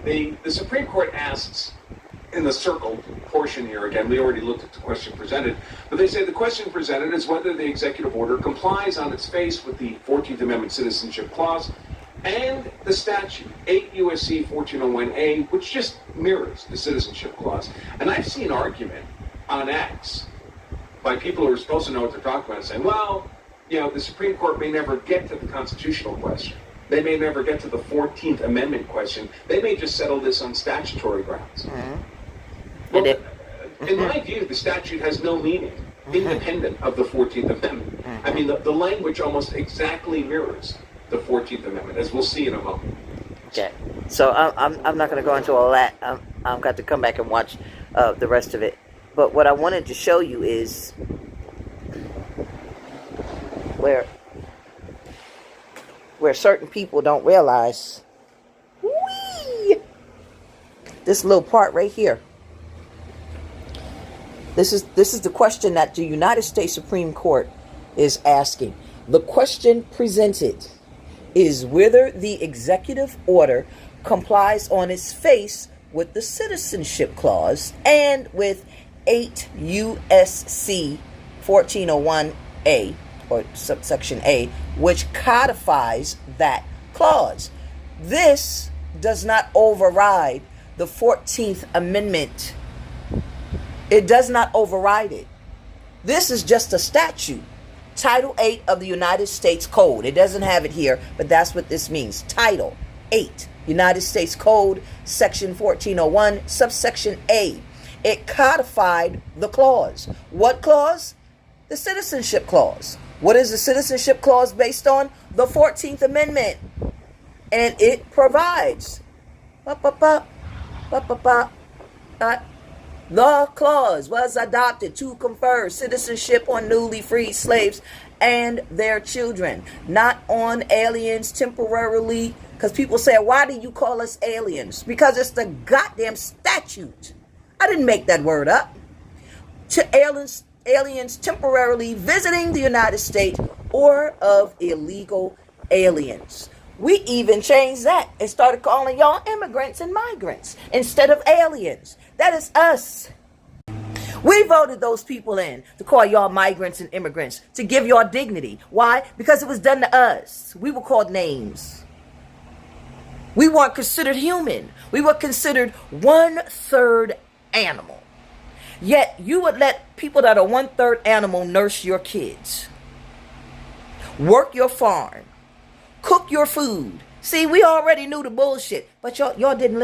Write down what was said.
The Supreme Court asks, in the circled portion here, again, we already looked at the question presented, but they say the question presented is whether the executive order complies on its face with the 14th Amendment Citizenship Clause and the statute, 8 U.S.C. 1401A, which just mirrors the Citizenship Clause. And I've seen argument on X by people who are supposed to know what they're talking about, saying, well, you know, the Supreme Court may never get to the constitutional question. They may never get to the 14th Amendment question. They may just settle this on statutory grounds. Well, in my view, the statute has no meaning independent of the 14th Amendment. I mean, the language almost exactly mirrors the 14th Amendment, as we'll see in a moment. Okay, so I'm not going to go into all that. I've got to come back and watch the rest of it. But what I wanted to show you is where certain people don't realize this little part right here. This is the question that the United States Supreme Court is asking. The question presented is whether the executive order complies on its face with the Citizenship Clause and with 8 U.S.C. 1401A, or subsection A, which codifies that clause. This does not override the 14th Amendment. It does not override it. This is just a statute. Title 8 of the United States Code. It doesn't have it here, but that's what this means. Title 8, United States Code, Section 1401, subsection A. It codified the clause. What clause? The Citizenship Clause. What is the Citizenship Clause based on? The 14th Amendment. And it provides the clause was adopted to confer citizenship on newly freed slaves and their children, not on aliens temporarily. Because people say, why do you call us aliens? Because it's the goddamn statute. I didn't make that word up. To aliens temporarily visiting the United States or of illegal aliens. We even changed that and started calling y'all immigrants and migrants instead of aliens. That is us. We voted those people in to call y'all migrants and immigrants, to give y'all dignity. Why? Because it was done to us. We were called names. We weren't considered human. We were considered 1/3 animal. Yet you would let people that are 1/3 animal nurse your kids, work your farm, cook your food. See, we already knew the bullshit, but y'all didn't listen.